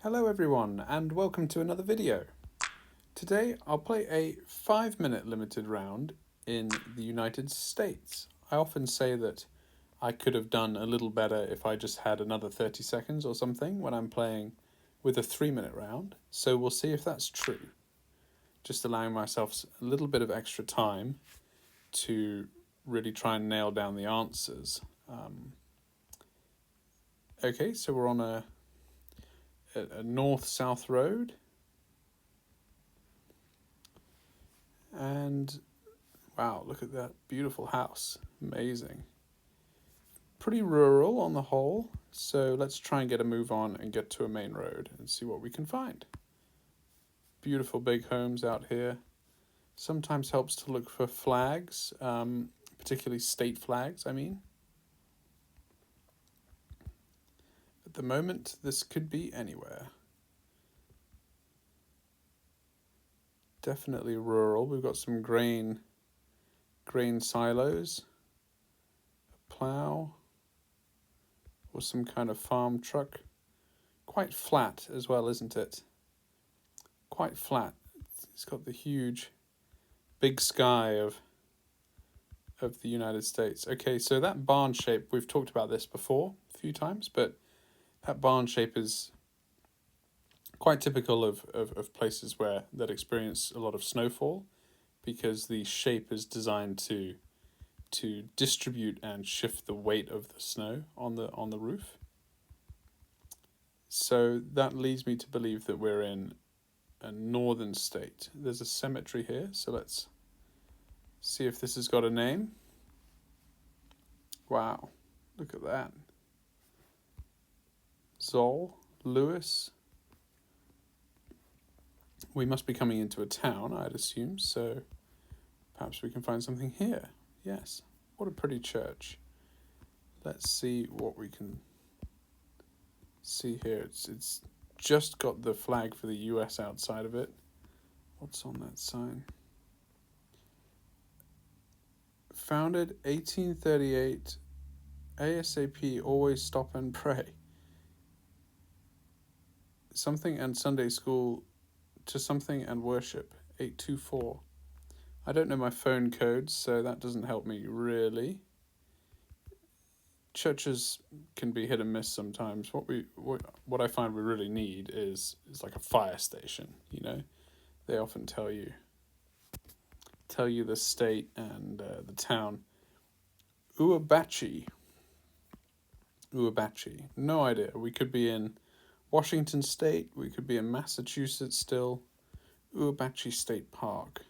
Hello everyone and welcome to another video. Today I'll play a 5-minute limited round in the United States. I often say that I could have done a little better if I just had another 30 seconds or something when I'm playing with a 3-minute round, so we'll see if that's true. Just allowing myself a little bit of extra time to really try and nail down the answers. Okay, so we're on a north-south road, and wow, look at that beautiful house. Amazing. Pretty rural on the whole, so let's try and get a move on and get to a main road and see what we can find. Beautiful big homes out here. Sometimes helps to look for flags, particularly state flags, I mean. At the moment, this could be anywhere. Definitely rural. We've got some grain silos, a plow, or some kind of farm truck. Quite flat as well, isn't it? Quite flat. It's got the huge, big sky of the United States. Okay, so that barn shape, we've talked about this before a few times, but that barn shape is quite typical of places that experience a lot of snowfall, because the shape is designed to distribute and shift the weight of the snow on the roof. So that leads me to believe that we're in a northern state. There's a cemetery here, so let's see if this has got a name. Wow, look at that. Zoll, Lewis. We must be coming into a town, I'd assume, so perhaps we can find something here. Yes, what a pretty church. Let's see what we can see here. It's just got the flag for the U.S. outside of it. What's on that sign? Founded 1838, ASAP, always stop and pray. Something and Sunday school to something and worship, 824. I don't know my phone codes, so that doesn't help me really. Churches can be hit and miss sometimes. What I find we really need is like a fire station, you know? They often tell you the state and the town. U.S.A. No idea. We could be in Washington State. We could be in Massachusetts still. U.S.A. State Park.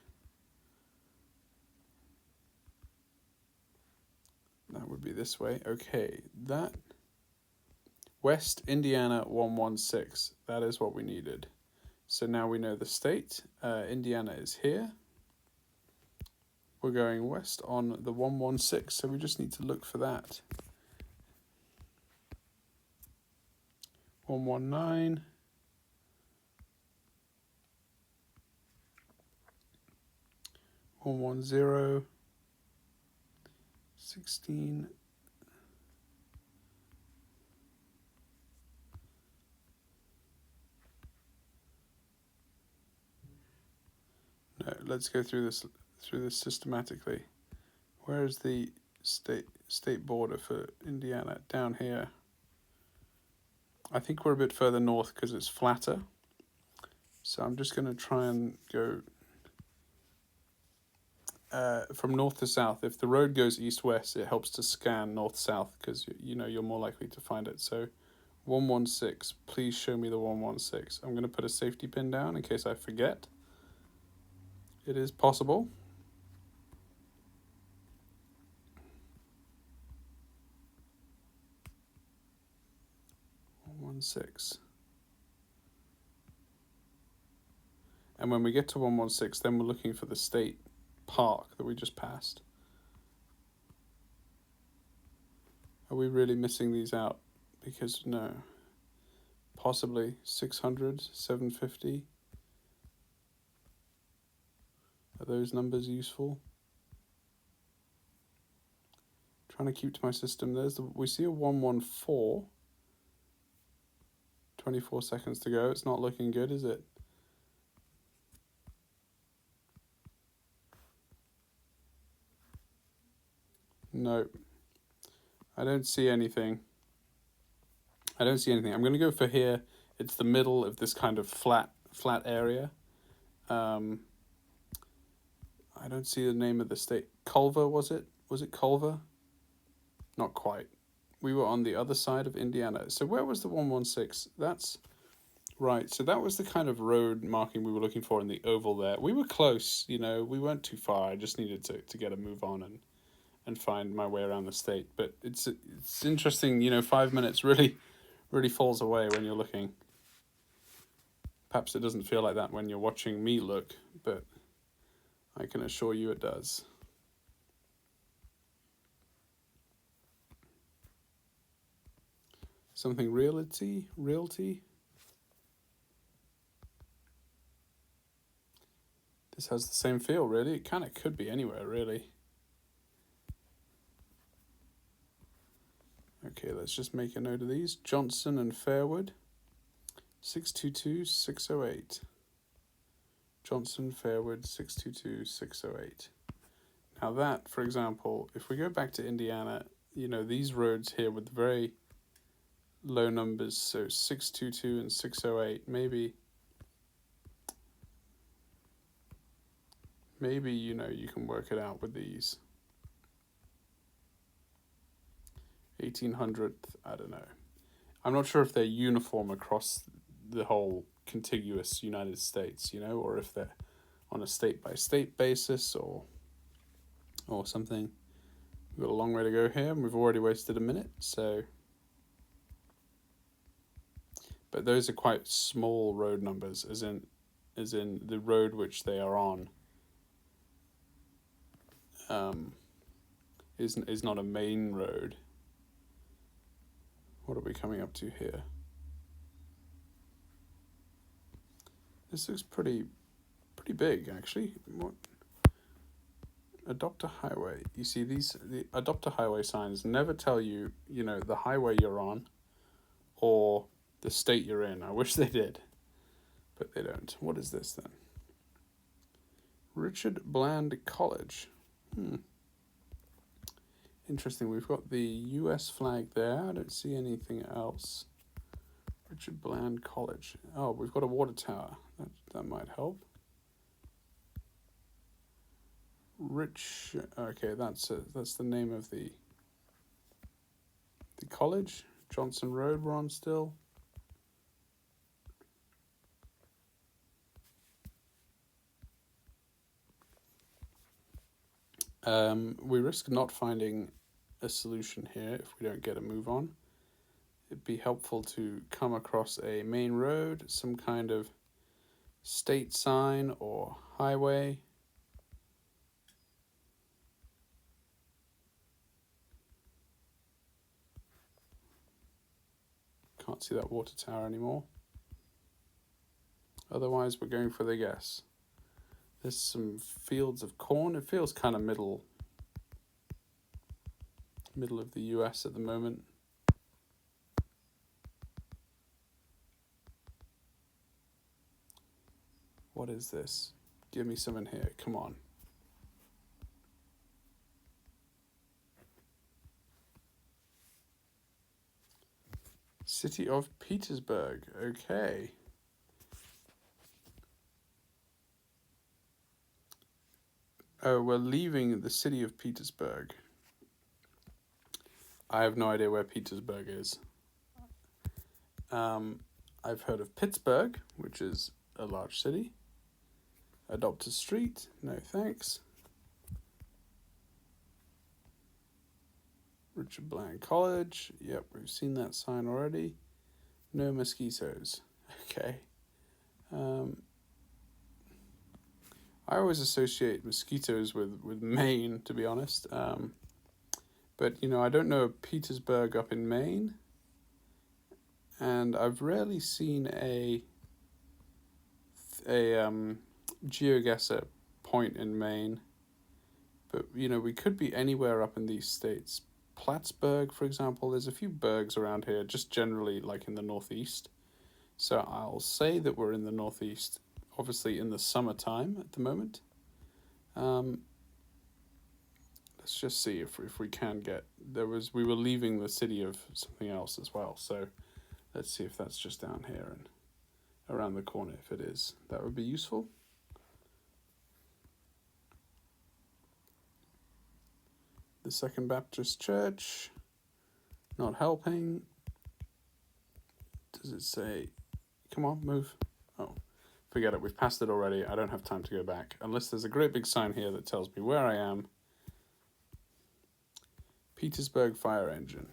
That would be this way. Okay, that West Indiana 116. That is what we needed. So now we know the state. Indiana is here. We're going west on the 116, so we just need to look for that. 119. 110. 16. No, let's go through this systematically. Where is the state border for Indiana? Down here. I think we're a bit further north because it's flatter. So I'm just going to try and go from north to south. If the road goes east-west, it helps to scan north-south because you're more likely to find it. So 116, please show me the 116. I'm going to put a safety pin down in case I forget. It is possible. And when we get to 116, then we're looking for the state park that we just passed. Are we really missing these out? Because no. Possibly 600, 750. Are those numbers useful? Trying to keep to my system. We see a 114. 24 seconds to go. It's not looking good, is it? No. I don't see anything. I'm going to go for here. It's the middle of this kind of flat area. I don't see the name of the state. Culver, was it? Was it Culver? Not quite. We were on the other side of Indiana. So where was the 116? That's right. So that was the kind of road marking we were looking for in the oval there. We were close, we weren't too far. I just needed to get a move on and find my way around the state. But it's interesting, 5 minutes really falls away when you're looking. Perhaps it doesn't feel like that when you're watching me look, but I can assure you it does. Something realty? This has the same feel, really. It kind of could be anywhere, really. Okay, let's just make a note of these. Johnson and Fairwood, 622-608. Johnson, Fairwood, 622-608. Now that, for example, if we go back to Indiana, these roads here with very low numbers, so 622 and 608, maybe you can work it out with these. 1800th, I don't know. I'm not sure if they're uniform across the whole contiguous United States, or if they're on a state-by-state basis or something. We've got a long way to go here, and we've already wasted a minute, so... But those are quite small road numbers, as in the road which they are on is not a main road. What are we coming up to here? This looks pretty big, actually. What? Adopt a highway. You see, the adopt a highway signs never tell you, the highway you're on or the state you're in. I wish they did, but they don't. What is this then? Richard Bland College. Interesting. We've got the U.S. flag there. I don't see anything else. Richard Bland College. Oh, we've got a water tower. That might help. Okay, that's the name of the college. Johnson Road we're on still. We risk not finding a solution here if we don't get a move on. It'd be helpful to come across a main road, some kind of state sign or highway. Can't see that water tower anymore. Otherwise, we're going for the guess. There's some fields of corn. It feels kind of middle of the U.S. at the moment. What is this? Give me some in here. Come on. City of Petersburg. Okay. Oh, we're leaving the city of Petersburg. I have no idea where Petersburg is. I've heard of Pittsburgh, which is a large city. Adopt a street. No thanks. Richard Bland College. Yep, we've seen that sign already. No mosquitoes. Okay. I always associate mosquitoes with Maine, to be honest. But, I don't know Petersburg up in Maine. And I've rarely seen a GeoGuessr point in Maine. But, we could be anywhere up in these states. Plattsburgh, for example, there's a few burgs around here, just generally like in the northeast. So I'll say that we're in the northeast, obviously in the summertime at the moment. Let's just see if we can get, we were leaving the city of something else as well. So let's see if that's just down here and around the corner. If it is, that would be useful. The Second Baptist Church, not helping. Does it say, come on, move? Oh, forget it, we've passed it already. I don't have time to go back. Unless there's a great big sign here that tells me where I am. Petersburg Fire Engine.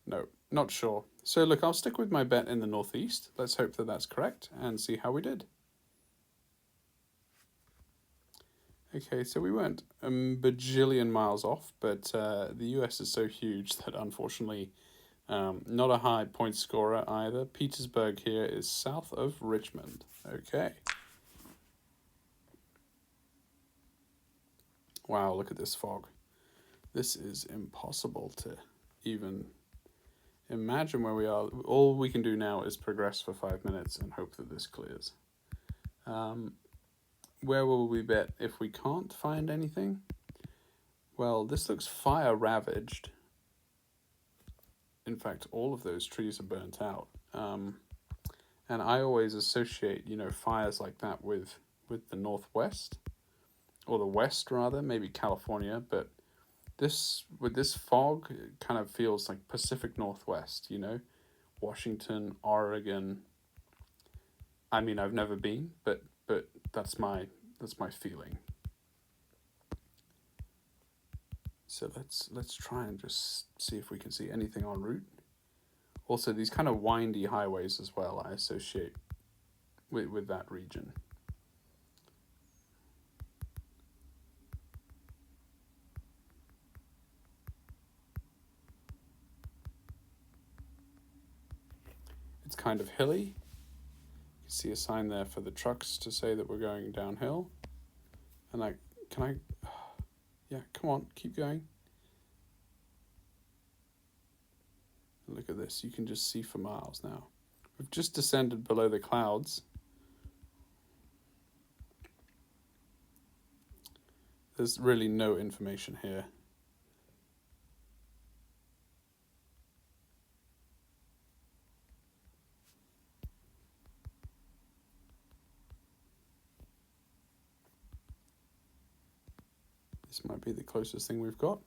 No, not sure. So look, I'll stick with my bet in the northeast. Let's hope that that's correct and see how we did. Okay, so we weren't a bajillion miles off, but the US is so huge that unfortunately not a high point scorer either. Petersburg here is south of Richmond. Okay. Wow, look at this fog. This is impossible to even imagine where we are. All we can do now is progress for 5 minutes and hope that this clears. Where will we bet if we can't find anything? Well, this looks fire ravaged. In fact, all of those trees are burnt out. And I always associate, fires like that with the Northwest, or the West rather, maybe California. But with this fog, it kind of feels like Pacific Northwest. Washington, Oregon. I mean, I've never been, but that's my feeling. So let's try and just see if we can see anything en route. Also, these kind of windy highways as well, I associate with that region. It's kind of hilly. You can see a sign there for the trucks to say that we're going downhill. And yeah, come on, keep going. Look at this, you can just see for miles now. We've just descended below the clouds. There's really no information here. This might be the closest thing we've got.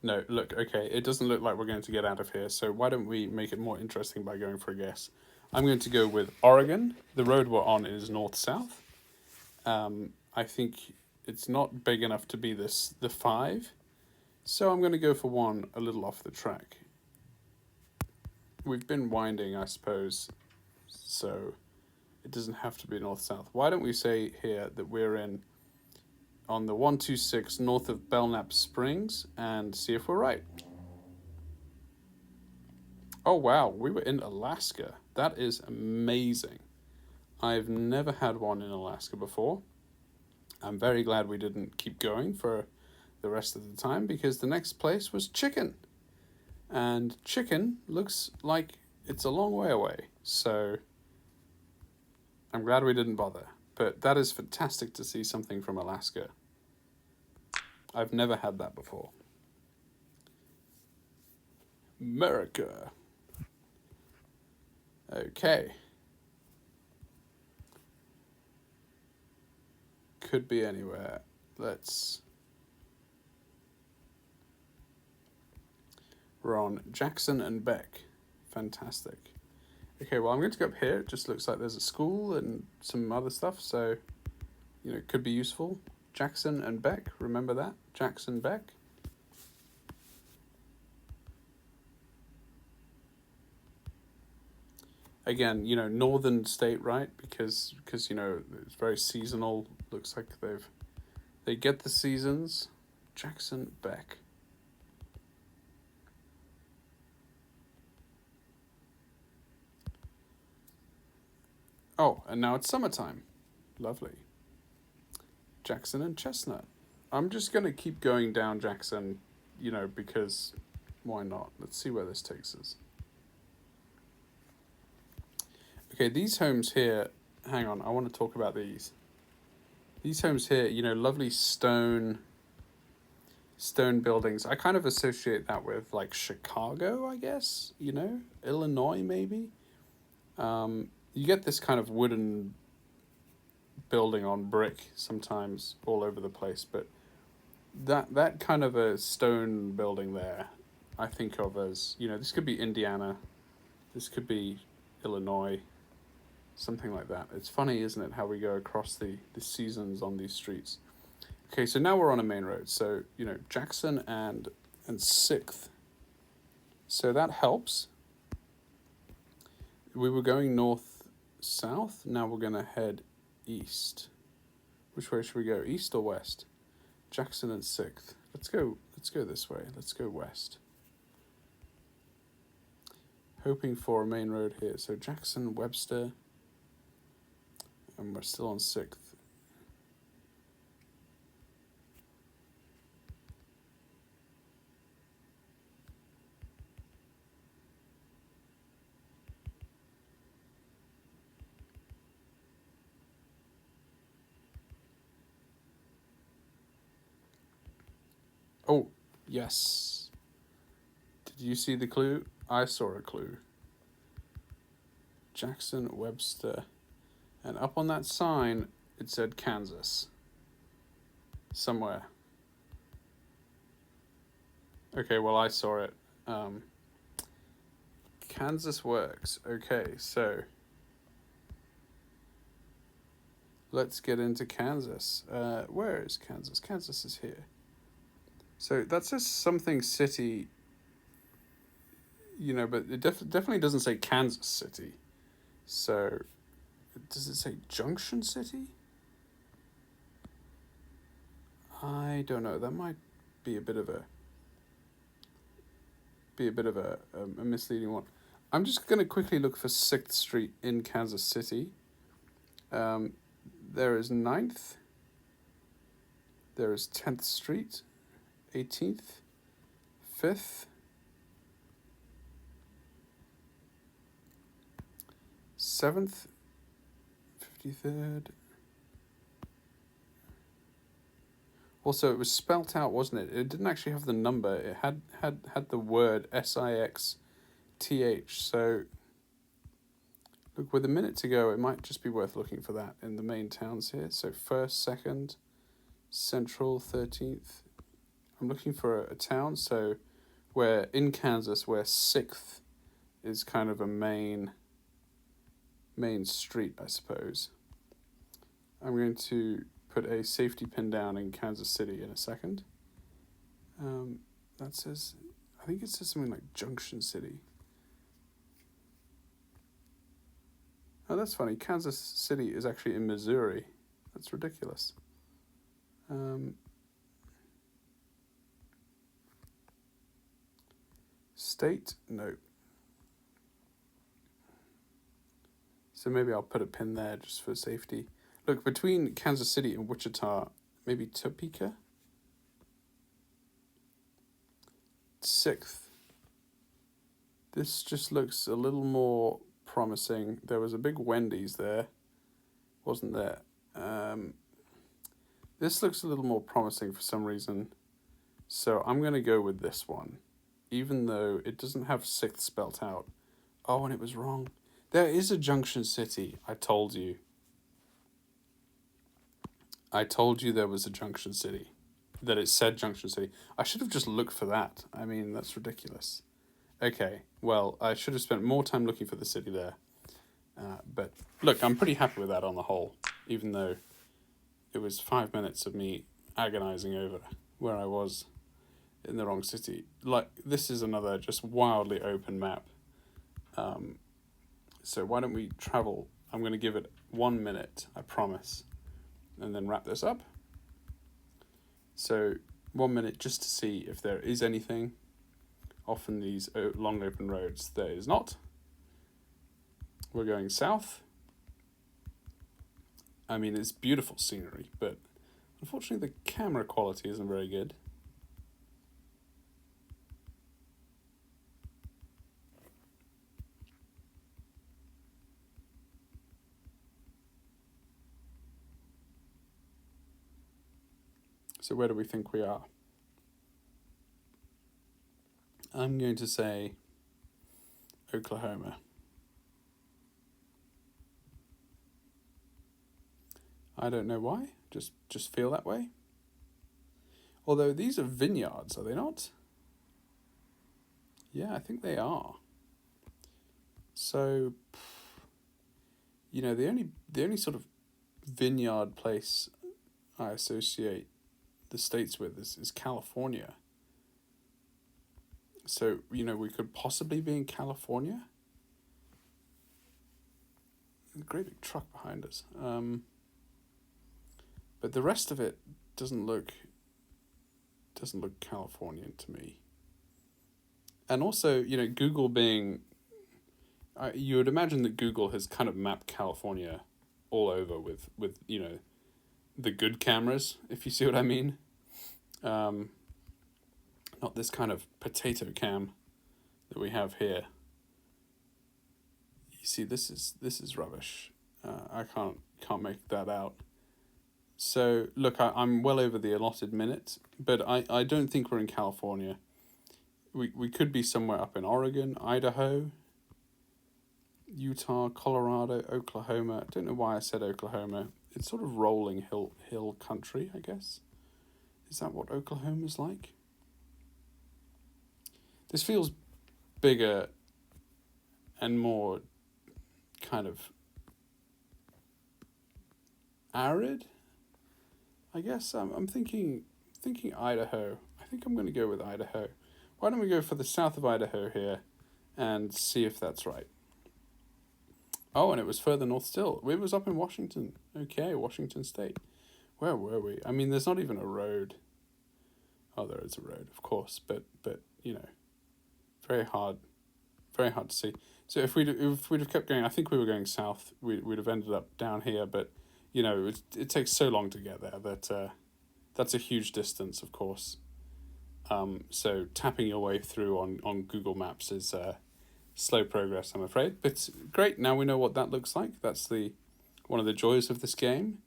No, look, okay, it doesn't look like we're going to get out of here, so why don't we make it more interesting by going for a guess? I'm going to go with Oregon. The road we're on is north-south. I think it's not big enough to be the 5, so I'm going to go for one a little off the track. We've been winding, I suppose, so it doesn't have to be north-south. Why don't we say here that we're on the 126 north of Belknap Springs and see if we're right. Oh wow, we were in Alaska. That is amazing. I've never had one in Alaska before. I'm very glad we didn't keep going for the rest of the time because the next place was Chicken. And Chicken looks like it's a long way away. So I'm glad we didn't bother. But that is fantastic to see something from Alaska. I've never had that before. America. Okay. Could be anywhere. We're on Jackson and Beck. Fantastic. Okay, well, I'm going to go up here. It just looks like there's a school and some other stuff, so, it could be useful. Jackson and Beck, remember that? Jackson Beck. Again, northern state, right? Because it's very seasonal. Looks like they get the seasons. Jackson Beck. Oh, and now it's summertime. Lovely. Jackson and Chestnut. I'm just going to keep going down Jackson, because why not? Let's see where this takes us. Okay, these homes here, hang on, I want to talk about these. These homes here, lovely stone buildings. I kind of associate that with like Chicago, I guess, Illinois maybe. You get this kind of wooden building on brick sometimes all over the place, but that kind of a stone building there, I think of as, this could be Indiana, this could be Illinois, something like that. It's funny, isn't it, how we go across the seasons on these streets. Okay, so now we're on a main road. So, Jackson and 6th. So that helps. We were going north-south. Now we're going to head east. Which way should we go? East or west? Jackson and 6th. Let's go this way. Let's go west. Hoping for a main road here. So Jackson, Webster. And we're still on 6th. Oh, yes. Did you see the clue? I saw a clue. Jackson, Webster. And up on that sign, it said Kansas. Somewhere. Okay, well, I saw it. Kansas works. Okay, so let's get into Kansas. Where is Kansas? Kansas is here. So that says something city, but it definitely doesn't say Kansas City. So does it say Junction City? I don't know. That might be a bit of a misleading one. I'm just going to quickly look for 6th Street in Kansas City. There is 9th. There is 10th Street, 18th, 5th, 7th, 53rd. Also, it was spelt out, wasn't it? It didn't actually have the number. It had the word SIXTH. So, look, with a minute to go, it might just be worth looking for that in the main towns here. So 1st, 2nd, Central, 13th. I'm looking for a town, so where in Kansas, where 6th is kind of a main street, I suppose. I'm going to put a safety pin down in Kansas City in a second. That says, I think it says something like Junction City. Oh, that's funny. Kansas City is actually in Missouri. That's ridiculous. State? No. So maybe I'll put a pin there just for safety. Look, between Kansas City and Wichita, maybe Topeka? 6th. This just looks a little more promising. There was a big Wendy's there, wasn't there? This looks a little more promising for some reason. So I'm going to go with this one, even though it doesn't have 6th spelt out. Oh, and it was wrong. There is a Junction City. I told you. There was a Junction City. That it said Junction City. I should have just looked for that. I mean, that's ridiculous. Okay, well, I should have spent more time looking for the city there. But look, I'm pretty happy with that on the whole, even though it was 5 minutes of me agonizing over where I was in the wrong city. Like, this is another just wildly open map. So why don't we travel? I'm going to give it 1 minute, I promise, and then wrap this up. So 1 minute just to see if there is anything. Often these long open roads, there is not. We're going south. I mean, it's beautiful scenery, but unfortunately the camera quality isn't very good. So where do we think we are? I'm going to say Oklahoma. I don't know why, just feel that way. Although these are vineyards, are they not? Yeah, I think they are. So, you know, the only sort of vineyard place I associate the states with is California. So, you know, we could possibly be in California. A great big truck behind us. But the rest of it doesn't look Californian to me. And also, you know, Google being, you would imagine that Google has kind of mapped California all over with you know, the good cameras, if you see what I mean. Not this kind of potato cam that we have here. You see, this is rubbish. I can't make that out. So look, I'm well over the allotted minute, but I don't think we're in California. We could be somewhere up in Oregon, Idaho, Utah, Colorado, Oklahoma. I don't know why I said Oklahoma. It's sort of rolling hill country, I guess. Is that what Oklahoma's like? This feels bigger and more kind of arid, I guess. I'm thinking Idaho. I think I'm going to go with Idaho. Why don't we go for the south of Idaho here and see if that's right. Oh, and it was further north still. It was up in Washington. Okay, Washington State. Where were we? I mean, there's not even a road. Oh, there is a road, of course, but you know, very hard to see. So if we'd have kept going, I think we were going south. We'd have ended up down here, but you know, it takes so long to get there that that's a huge distance, of course. So tapping your way through on Google Maps is slow progress, I'm afraid. But great, now we know what that looks like. That's one of the joys of this game.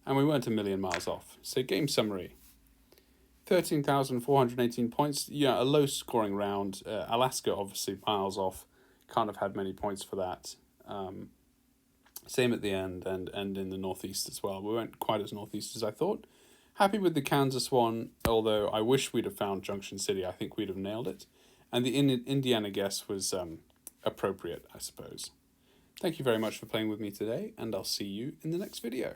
And we weren't a million miles off. So game summary. 13,418 points. Yeah, a low scoring round. Alaska, obviously, miles off. Can't have had many points for that. Same at the end and in the northeast as well. We weren't quite as northeast as I thought. Happy with the Kansas one, although I wish we'd have found Junction City. I think we'd have nailed it. And the Indiana guess was appropriate, I suppose. Thank you very much for playing with me today, and I'll see you in the next video.